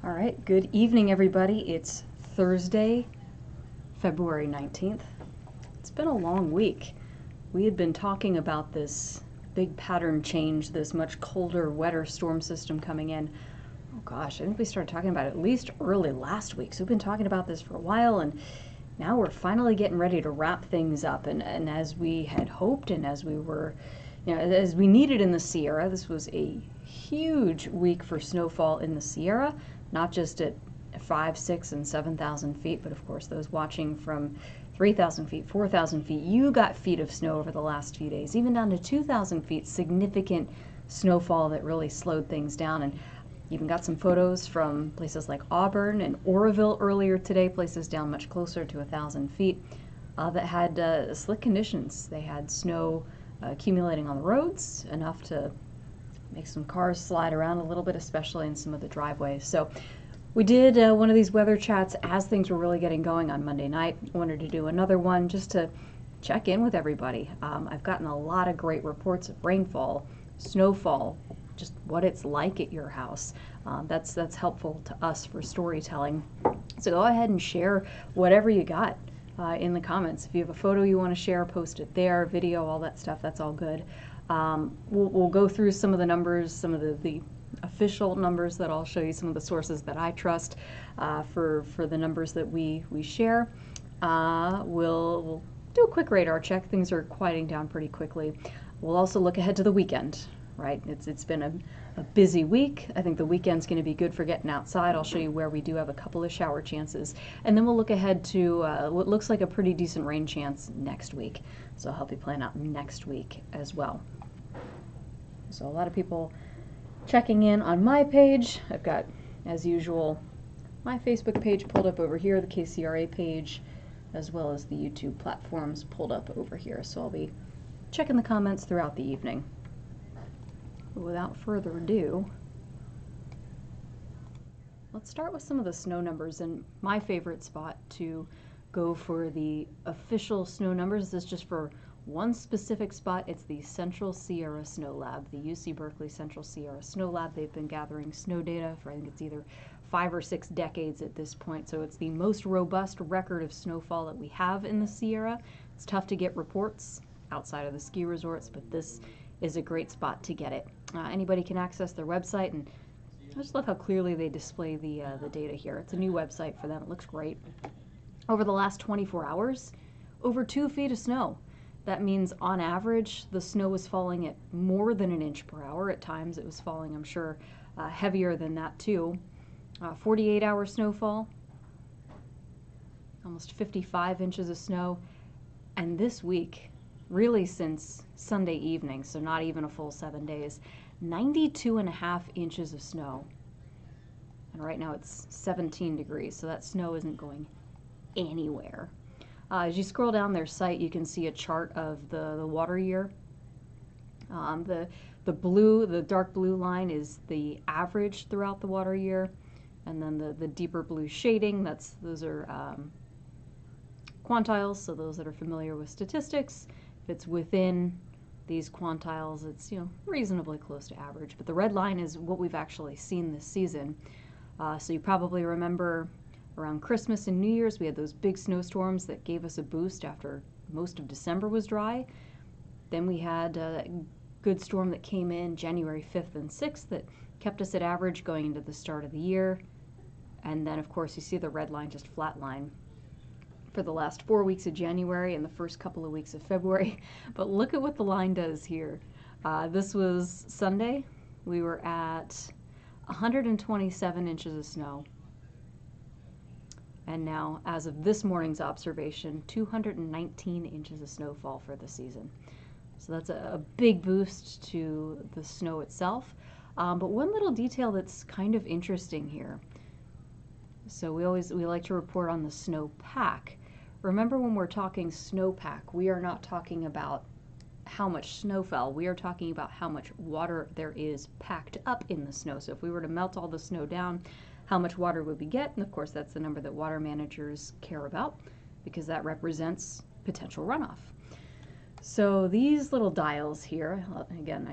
All right, good evening, everybody. It's Thursday, February 19th. It's been a long week. We had been talking about this big pattern change, this much colder, wetter storm system coming in. Oh gosh, I think we started talking about it at least early last week. So we've been talking about this for a while, and now we're finally getting ready to wrap things up. And as we had hoped, and as we were, as we needed in the Sierra, this was a huge week for snowfall in the Sierra. Not just at 5, 6, and 7,000 feet, but of course those watching from 3,000 feet, 4,000 feet, you got feet of snow over the last few days, even down to 2,000 feet, significant snowfall that really slowed things down. And even got some photos from places like Auburn and Oroville earlier today, places down much closer to 1,000 feet that had slick conditions. They had snow accumulating on the roads, enough to make some cars slide around a little bit, especially in some of the driveways. So we did one of these weather chats as things were really getting going on Monday night. I wanted to do another one just to check in with everybody. I've gotten a lot of great reports of rainfall, snowfall, just what it's like at your house. That's helpful to us for storytelling. So go ahead and share whatever you got in the comments. If you have a photo you want to share, post it there, video, all that stuff, that's all good. We'll go through some of the numbers, some of the official numbers that I'll show you, some of the sources that I trust for the numbers that we share. We'll do a quick radar check. Things are quieting down pretty quickly. We'll also look ahead to the weekend, right? It's been a busy week. I think the weekend's going to be good for getting outside. I'll show you where we do have a couple of shower chances. And then we'll look ahead to what looks like a pretty decent rain chance next week. So I'll help you plan out next week as well. So a lot of people checking in on my page. I've got, as usual, my Facebook page pulled up over here, the KCRA page, as well as the YouTube platforms pulled up over here. So I'll be checking the comments throughout the evening. But without further ado, let's start with some of the snow numbers. And my favorite spot to go for the official snow numbers is just for one specific spot. It's the Central Sierra Snow Lab, the UC Berkeley Central Sierra Snow Lab. They've been gathering snow data for, I think it's either 5 or 6 decades at this point. So it's the most robust record of snowfall that we have in the Sierra. It's tough to get reports outside of the ski resorts, but this is a great spot to get it. Anybody can access their website, and I just love how clearly they display the data here. It's a new website for them. It looks great. Over the last 24 hours, over 2 feet of snow. That means on average, the snow was falling at more than 1 inch per hour. At times it was falling, I'm sure, heavier than that too. 48-hour snowfall, almost 55 inches of snow. And this week, really since Sunday evening, so not even a full 7 days, 92.5 inches of snow. And right now it's 17 degrees, so that snow isn't going anywhere. As you scroll down their site, you can see a chart of the water year. The dark blue line is the average throughout the water year, and then the deeper blue shading, those are quantiles. So those that are familiar with statistics, if it's within these quantiles, it's reasonably close to average. But the red line is what we've actually seen this season. So you probably remember around Christmas and New Year's, we had those big snowstorms that gave us a boost after most of December was dry. Then we had a good storm that came in January 5th and 6th that kept us at average going into the start of the year. And then, of course, you see the red line just flatline for the last 4 weeks of January and the first couple of weeks of February. But look at what the line does here. This was Sunday. We were at 127 inches of snow. And now, as of this morning's observation, 219 inches of snowfall for the season. So that's a big boost to the snow itself. But one little detail that's kind of interesting here. So we like to report on the snowpack. Remember, when we're talking snowpack, we are not talking about how much snow fell. We are talking about how much water there is packed up in the snow. So if we were to melt all the snow down, how much water would we get? And of course, that's the number that water managers care about, because that represents potential runoff. So these little dials here, again,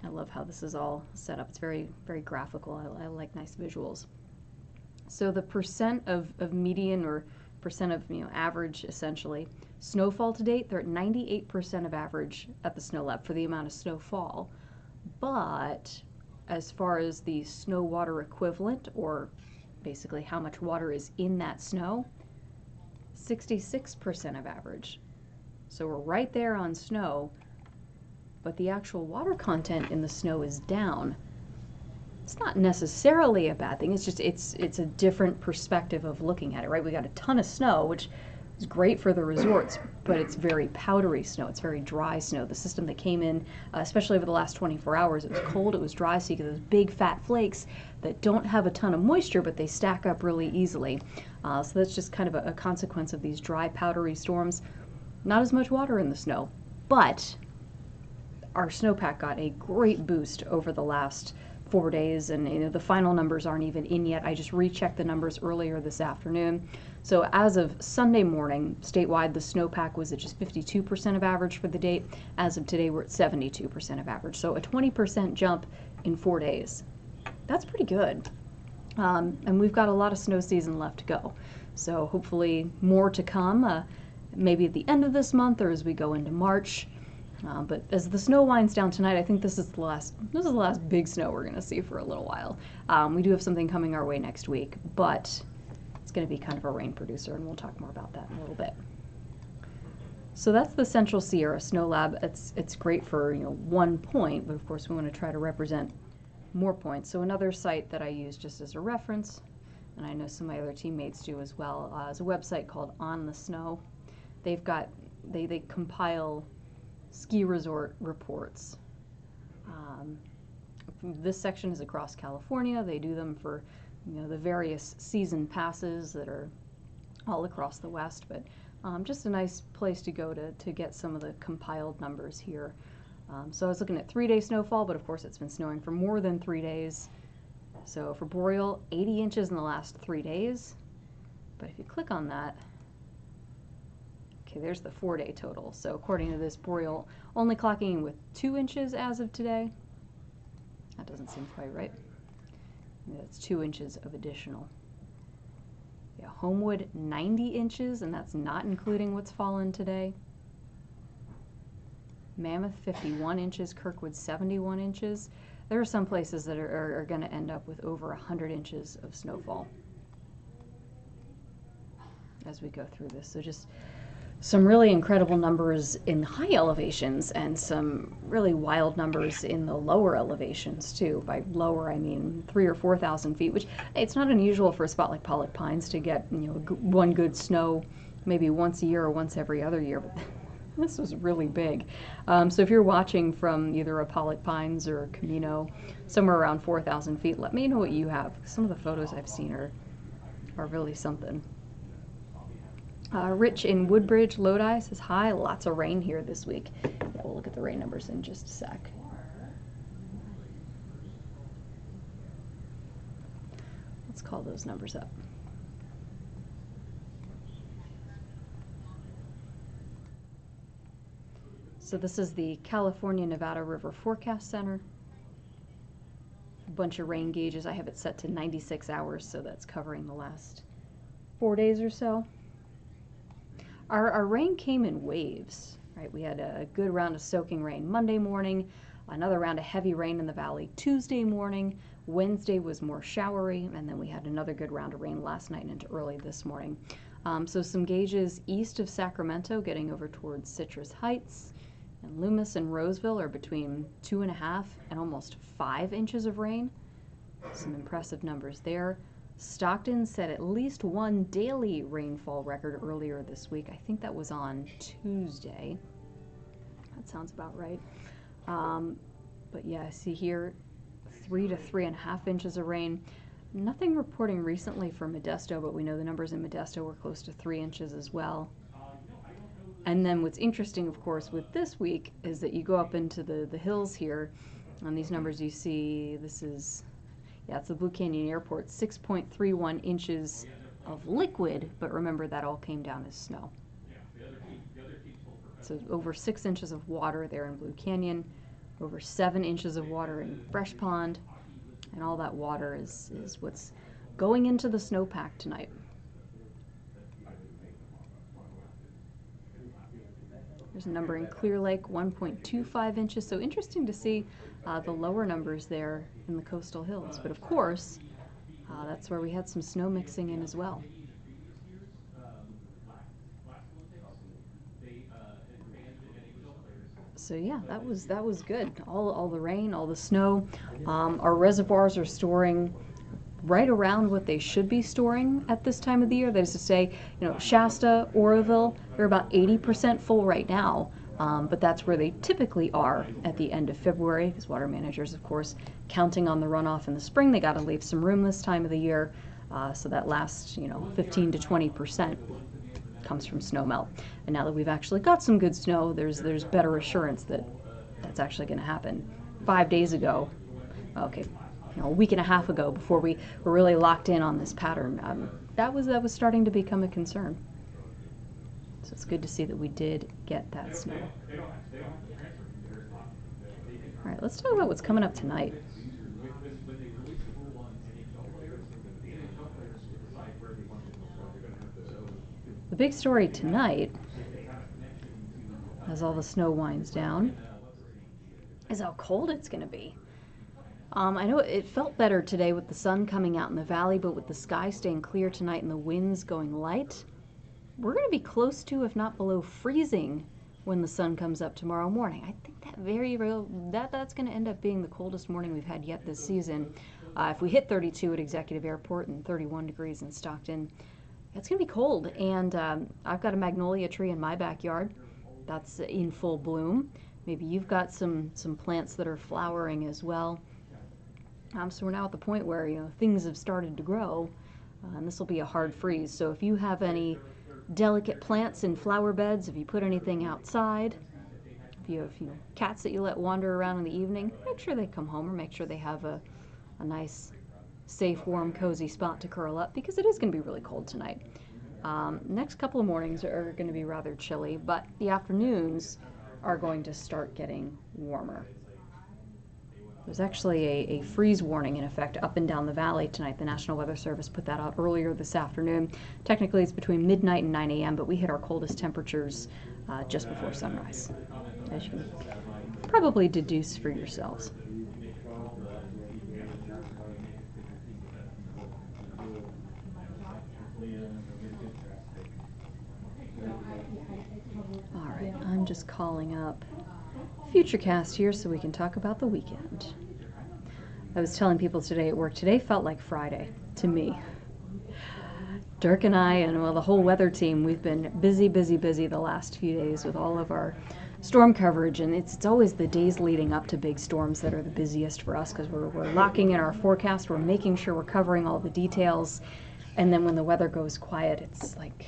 I love how this is all set up. It's very, very graphical. I like nice visuals. So the percent of median, or percent of average essentially, snowfall to date, they're at 98% of average at the snow lab for the amount of snowfall. But as far as the snow water equivalent, or basically how much water is in that snow, 66% of average. So we're right there on snow, but the actual water content in the snow is down. It's not necessarily a bad thing. It's just it's a different perspective of looking at it, right? We got a ton of snow, which is great for the resorts, but it's very powdery snow. It's very dry snow. The system that came in, especially over the last 24 hours, it was cold, it was dry, so you get those big fat flakes that don't have a ton of moisture, but they stack up really easily. So that's just kind of a consequence of these dry, powdery storms. Not as much water in the snow, but our snowpack got a great boost over the last 4 days, and the final numbers aren't even in yet. I just rechecked the numbers earlier this afternoon. So as of Sunday morning, statewide, the snowpack was at just 52% of average for the date. As of today, we're at 72% of average. So a 20% jump in 4 days. That's pretty good. And we've got a lot of snow season left to go. So hopefully more to come, maybe at the end of this month or as we go into March. But as the snow winds down tonight, I think this is the last big snow we're going to see for a little while. We do have something coming our way next week, but it's going to be kind of a rain producer, and we'll talk more about that in a little bit. So that's the Central Sierra Snow Lab. It's great for 1 point, but of course we want to try to represent more points. So another site that I use just as a reference, and I know some of my other teammates do as well, is a website called On the Snow. They've got they compile ski resort reports. This section is across California. They do them for the various season passes that are all across the West, but just a nice place to go to get some of the compiled numbers here. So I was looking at 3-day snowfall, but of course it's been snowing for more than 3 days. So for Boreal, 80 inches in the last 3 days. But if you click on that, okay, there's the 4-day total. So according to this, Boreal only clocking in with 2 inches as of today. That doesn't seem quite right. That's 2 inches of additional. Yeah, Homewood 90 inches, and that's not including what's fallen today. Mammoth 51 inches, Kirkwood 71 inches. There are some places that are going to end up with over 100 inches of snowfall as we go through this. So just some really incredible numbers in high elevations and some really wild numbers in the lower elevations too. By lower, I mean 3,000 or 4,000 feet, which it's not unusual for a spot like Pollock Pines to get one good snow maybe once a year or once every other year. But this was really big. So if you're watching from either a Pollock Pines or a Camino, somewhere around 4,000 feet, let me know what you have. Some of the photos I've seen are really something. Rich in Woodbridge, Lodi says, hi, lots of rain here this week. Yeah, we'll look at the rain numbers in just a sec. Let's call those numbers up. So this is the California-Nevada River Forecast Center. A bunch of rain gauges. I have it set to 96 hours, so that's covering the last 4 days or so. Our rain came in waves, right? We had a good round of soaking rain Monday morning, another round of heavy rain in the valley Tuesday morning. Wednesday was more showery, and then we had another good round of rain last night and into early this morning. So some gauges east of Sacramento getting over towards Citrus Heights, and Loomis and Roseville are between 2.5 and almost 5 inches of rain. Some impressive numbers there. Stockton set at least one daily rainfall record earlier this week. I think that was on Tuesday. That sounds about right. But yeah, I see here 3 to 3.5 inches of rain. Nothing reporting recently for Modesto, but we know the numbers in Modesto were close to 3 inches as well. And then what's interesting, of course, with this week is that you go up into the hills here. On these numbers you see, this is, yeah, it's the Blue Canyon Airport, 6.31 inches of liquid, but remember that all came down as snow. So over 6 inches of water there in Blue Canyon, over 7 inches of water in Fresh Pond, and all that water is what's going into the snowpack tonight. There's a number in Clear Lake, 1.25 inches. So interesting to see the lower numbers there in the coastal hills. But of course, that's where we had some snow mixing in as well. So yeah, that was good. All the rain, all the snow. Our reservoirs are storing right around what they should be storing at this time of the year. That is to say, Shasta, Oroville, they're about 80% full right now. But that's where they typically are at the end of February, because water managers, of course, counting on the runoff in the spring. They got to leave some room this time of the year, so that last 15 to 20% comes from snow melt. And now that we've actually got some good snow, there's better assurance that that's actually going to happen. 5 days ago, okay, a week and a half ago, before we were really locked in on this pattern, that was starting to become a concern. So it's good to see that we did get that snow. All right, let's talk about what's coming up tonight. The big story tonight, as all the snow winds down, is how cold it's going to be. I know it felt better today with the sun coming out in the valley, but with the sky staying clear tonight and the winds going light, we're going to be close to, if not below, freezing when the sun comes up tomorrow morning. I think that's going to end up being the coldest morning we've had yet this season. If we hit 32 at Executive Airport and 31 degrees in Stockton, it's going to be cold. And I've got a magnolia tree in my backyard that's in full bloom. Maybe you've got some plants that are flowering as well. So we're now at the point where things have started to grow, and this will be a hard freeze. So if you have any delicate plants in flower beds, if you put anything outside, if you have cats that you let wander around in the evening, make sure they come home, or make sure they have a nice, safe, warm, cozy spot to curl up, because it is going to be really cold tonight. Next couple of mornings are going to be rather chilly, but the afternoons are going to start getting warmer. There's actually a freeze warning in effect up and down the valley tonight. The National Weather Service put that out earlier this afternoon. Technically it's between midnight and 9 a.m., but we hit our coldest temperatures just before sunrise, as you can probably deduce for yourselves. All right, I'm just calling up Futurecast here so we can talk about the weekend. I was telling people today at work, today felt like Friday to me. Dirk and I and the whole weather team, we've been busy the last few days with all of our storm coverage, and it's always the days leading up to big storms that are the busiest for us, because we're locking in our forecast, we're making sure we're covering all the details, and then when the weather goes quiet, it's like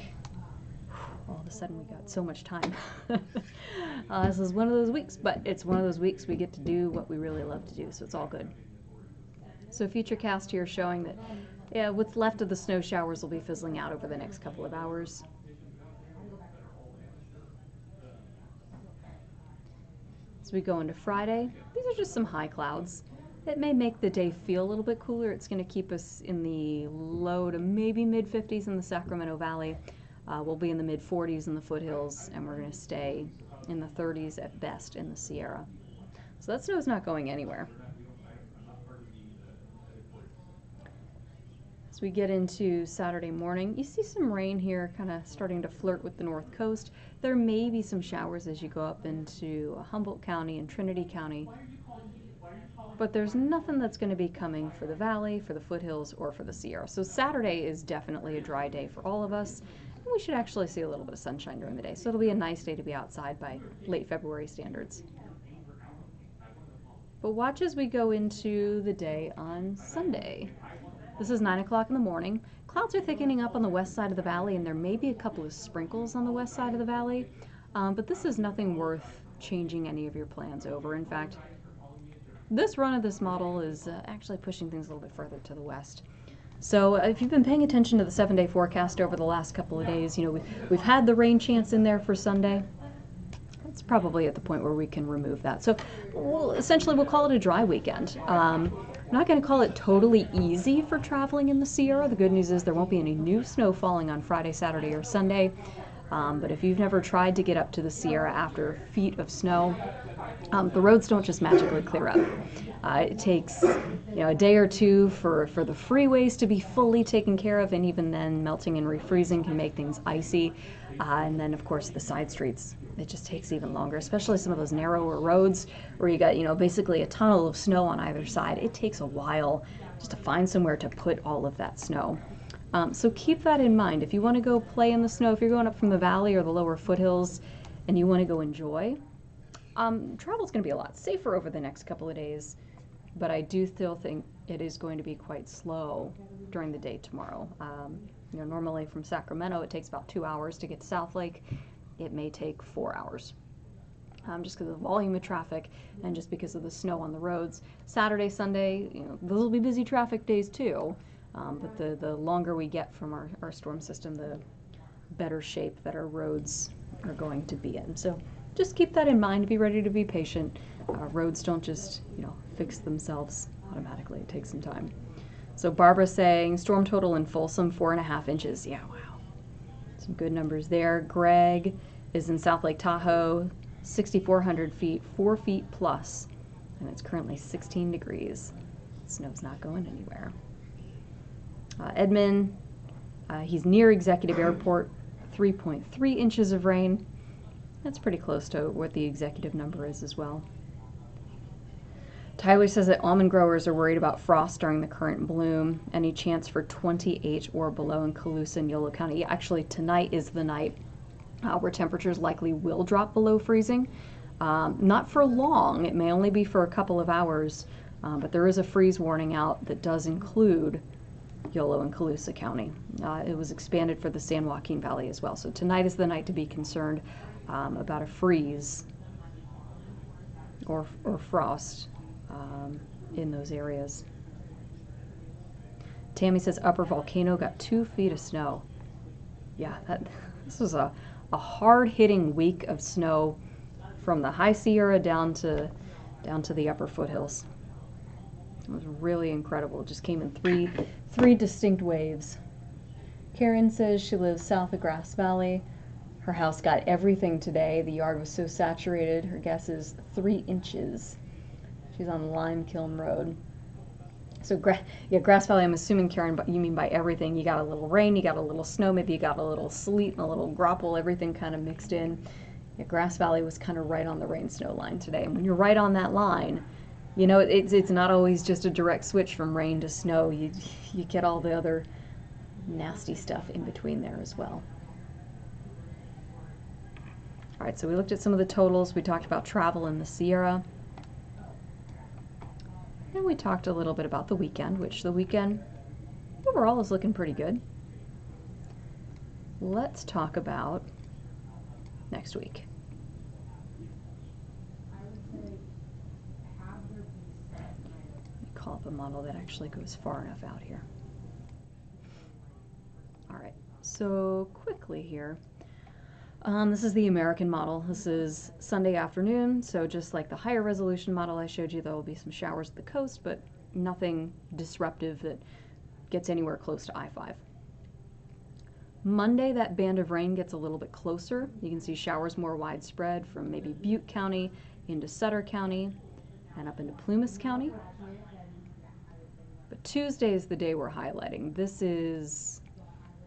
all of a sudden we got so much time. This is one of those weeks, but it's one of those weeks we get to do what we really love to do, so it's all good. So Futurecast here showing that what's left of the snow showers will be fizzling out over the next couple of hours. As we go into Friday, these are just some high clouds. It may make the day feel a little bit cooler. It's going to keep us in the low to maybe mid-50s in the Sacramento Valley. We'll be in the mid-40s in the foothills, and we're going to stay in the 30s at best in the Sierra. So that snow's not going anywhere. As we get into Saturday morning, you see some rain here kind of starting to flirt with the north coast. There may be some showers as you go up into Humboldt County and Trinity County, but there's nothing that's going to be coming for the valley, for the foothills, or for the Sierra. So Saturday is definitely a dry day for all of us. We should actually see a little bit of sunshine during the day, so it'll be a nice day to be outside by late February standards. But watch as we go into the day on Sunday. This is 9 o'clock in the morning. Clouds are thickening up on the west side of the valley, and there may be a couple of sprinkles on the west side of the valley, but this is nothing worth changing any of your plans over. In fact, this run of this model is actually pushing things a little bit further to the west. So if you've been paying attention to the 7-day forecast over the last couple of days, we've had the rain chance in there for Sunday. It's probably at the point where we can remove that. So essentially we'll call it a dry weekend. I'm not going to call it totally easy for traveling in the Sierra. The good news is there won't be any new snow falling on Friday, Saturday, or Sunday. But if you've never tried to get up to the Sierra after feet of snow, the roads don't just magically clear up. It takes a day or two for the freeways to be fully taken care of, and even then melting and refreezing can make things icy. And then of course the side streets, it just takes even longer, especially some of those narrower roads where you got basically a tunnel of snow on either side. It takes a while just to find somewhere to put all of that snow. So keep that in mind. If you want to go play in the snow, if you're going up from the valley or the lower foothills and you want to go enjoy, travel's going to be a lot safer over the next couple of days, but I do still think it is going to be quite slow during the day tomorrow. Normally from Sacramento it takes about 2 hours to get to South Lake. It may take 4 hours. Just because of the volume of traffic and just because of the snow on the roads. Saturday, Sunday, those will be busy traffic days too. But the longer we get from our storm system, the better shape that our roads are going to be in. So just keep that in mind. Be ready to be patient. Roads don't just fix themselves automatically. It takes some time. So Barbara saying storm total in Folsom 4.5 inches. Yeah, wow. Some good numbers there. Greg is in South Lake Tahoe, 6,400 feet, 4 feet plus, and it's currently 16 degrees. Snow's not going anywhere. Edmund, he's near Executive Airport, 3.3 inches of rain. That's pretty close to what the executive number is as well. Tyler says that almond growers are worried about frost during the current bloom. Any chance for 28 or below in Colusa and Yolo County? Yeah, actually, tonight is the night where temperatures likely will drop below freezing. Not for long. It may only be for a couple of hours, but there is a freeze warning out that does include Yolo and Colusa County. It was expanded for the San Joaquin Valley as well. So tonight is the night to be concerned about a freeze or frost in those areas. Tammy says Upper Volcano got 2 feet of snow. Yeah, this was a hard-hitting week of snow from the High Sierra down to the upper foothills. It was really incredible. It just came in three distinct waves. Karen says she lives south of Grass Valley. Her house got everything today. The yard was so saturated. Her guess is 3 inches. She's on Lime Kiln Road. So Grass Valley, I'm assuming, Karen, but you mean by everything. You got a little rain, you got a little snow, maybe you got a little sleet and a little grapple, everything kind of mixed in. Yeah, Grass Valley was kind of right on the rain-snow line today. And when you're right on that line, it's not always just a direct switch from rain to snow. You get all the other nasty stuff in between there as well. All right, so we looked at some of the totals. We talked about travel in the Sierra. And we talked a little bit about the weekend, which the weekend overall is looking pretty good. Let's talk about next week. Let me call up a model that actually goes far enough out here. All right, so quickly here. This is the American model. This is Sunday afternoon, so just like the higher resolution model I showed you, there will be some showers at the coast, but nothing disruptive that gets anywhere close to I-5. Monday, that band of rain gets a little bit closer. You can see showers more widespread from maybe Butte County into Sutter County and up into Plumas County. But Tuesday is the day we're highlighting. This is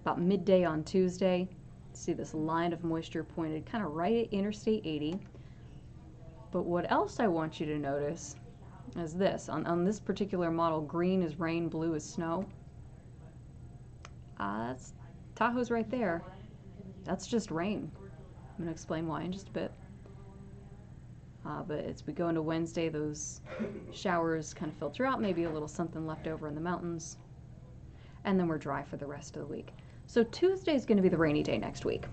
about midday on Tuesday. See this line of moisture pointed kind of right at Interstate 80. But what else I want you to notice is this. On this particular model, green is rain, blue is snow. Tahoe's right there. That's just rain. I'm going to explain why in just a bit. But as we go into Wednesday, those showers kind of filter out, maybe a little something left over in the mountains. And then we're dry for the rest of the week. So Tuesday is going to be the rainy day next week.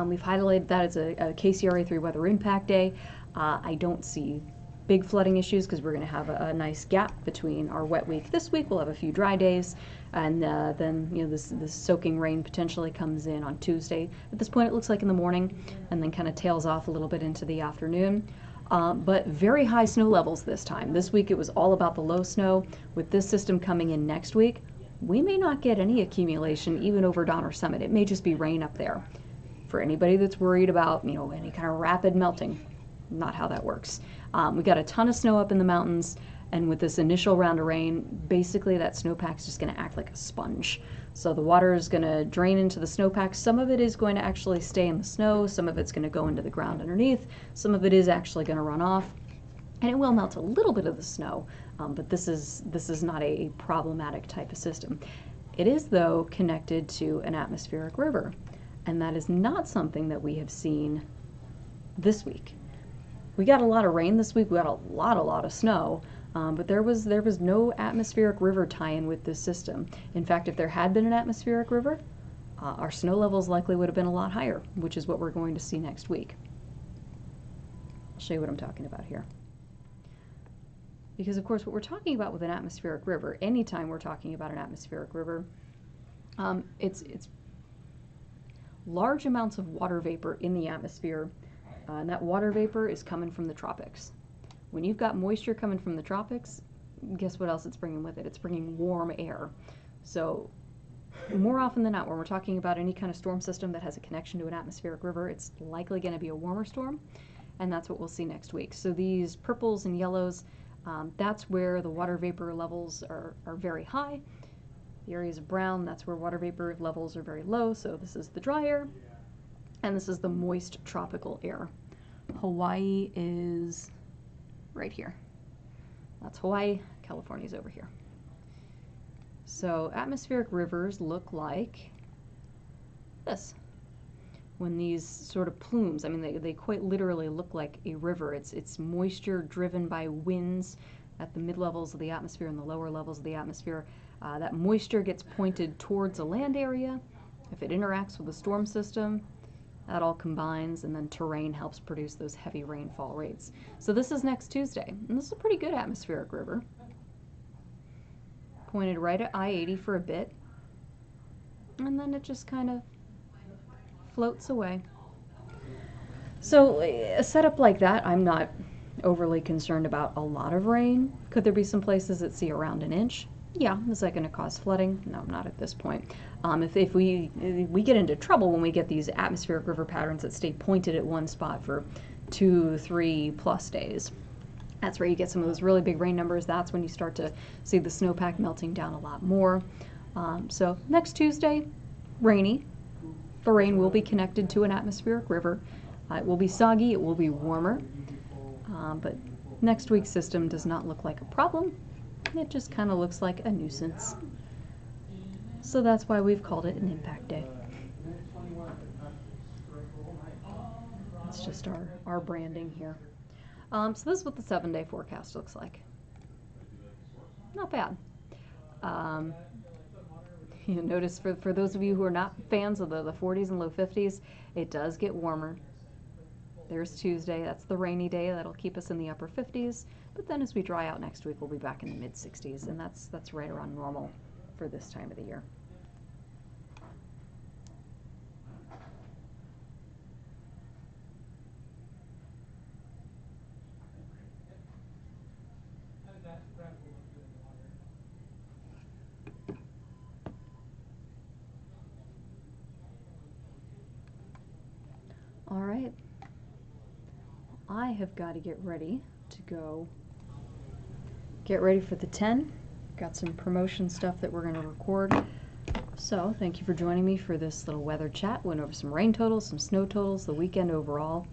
We've highlighted that as a KCRA 3 weather impact day. I don't see big flooding issues because we're going to have a nice gap between our wet week this week. We'll have a few dry days, and then this soaking rain potentially comes in on Tuesday. At this point, it looks like in the morning, and then kind of tails off a little bit into the afternoon. but very high snow levels this time. This week it was all about the low snow. With this system coming in next week, we may not get any accumulation even over Donner Summit. It may just be rain up there. For anybody that's worried about, any kind of rapid melting, not how that works. We got a ton of snow up in the mountains, and with this initial round of rain, basically that snowpack's just going to act like a sponge. So the water is going to drain into the snowpack. Some of it is going to actually stay in the snow. Some of it's going to go into the ground underneath. Some of it is actually going to run off. And it will melt a little bit of the snow, but this is not a problematic type of system. It is, though, connected to an atmospheric river, and that is not something that we have seen this week. We got a lot of rain this week. We got a lot of snow, but there was no atmospheric river tie-in with this system. In fact, if there had been an atmospheric river, our snow levels likely would have been a lot higher, which is what we're going to see next week. I'll show you what I'm talking about here. Because, of course, what we're talking about with an atmospheric river, anytime we're talking about an atmospheric river, it's large amounts of water vapor in the atmosphere, and that water vapor is coming from the tropics. When you've got moisture coming from the tropics, guess what else it's bringing with it? It's bringing warm air. So more often than not, when we're talking about any kind of storm system that has a connection to an atmospheric river, it's likely going to be a warmer storm, and that's what we'll see next week. So these purples and yellows, that's where the water vapor levels are very high. The areas of brown, that's where water vapor levels are very low. So this is the dry air, and this is the moist tropical air. Hawaii is right here. That's Hawaii. California's over here. So atmospheric rivers look like this. When these sort of plumes, they quite literally look like a river. It's moisture driven by winds at the mid-levels of the atmosphere and the lower levels of the atmosphere. That moisture gets pointed towards a land area. If it interacts with a storm system, that all combines, and then terrain helps produce those heavy rainfall rates. So this is next Tuesday, and this is a pretty good atmospheric river. Pointed right at I-80 for a bit, and then it just kind of floats away. So a setup like that, I'm not overly concerned about a lot of rain. Could there be some places that see around an inch? Yeah. Is that going to cause flooding? No, not at this point. If we get into trouble when we get these atmospheric river patterns that stay pointed at one spot for 2, 3+ days. That's where you get some of those really big rain numbers. That's when you start to see the snowpack melting down a lot more. So next Tuesday, rainy. The rain will be connected to an atmospheric river. It will be soggy, it will be warmer, but next week's system does not look like a problem. It just kind of looks like a nuisance. So that's why we've called it an impact day. It's just our branding here. So this is what the 7-day forecast looks like. Not bad. You notice for those of you who are not fans of the 40s and low 50s, it does get warmer. There's Tuesday, that's the rainy day, that'll keep us in the upper 50s, but then as we dry out next week, we'll be back in the mid 60s, and that's right around normal for this time of the year. All right, I have got to get ready to go get ready for the 10. Got some promotion stuff that we're going to record. So thank you for joining me for this little weather chat. Went over some rain totals, some snow totals. The weekend overall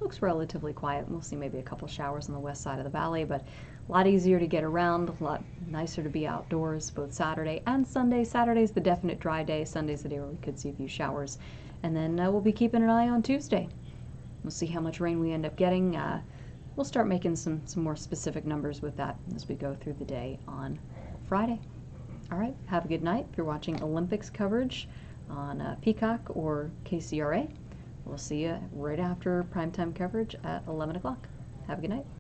looks relatively quiet. We'll see maybe a couple showers on the west side of the valley, but a lot easier to get around, a lot nicer to be outdoors both Saturday and Sunday. Saturday's the definite dry day. Sunday's the day where we could see a few showers. And then we'll be keeping an eye on Tuesday. We'll see how much rain we end up getting. We'll start making some more specific numbers with that as we go through the day on Friday. All right, have a good night. If you're watching Olympics coverage on Peacock or KCRA, we'll see you right after primetime coverage at 11 o'clock. Have a good night.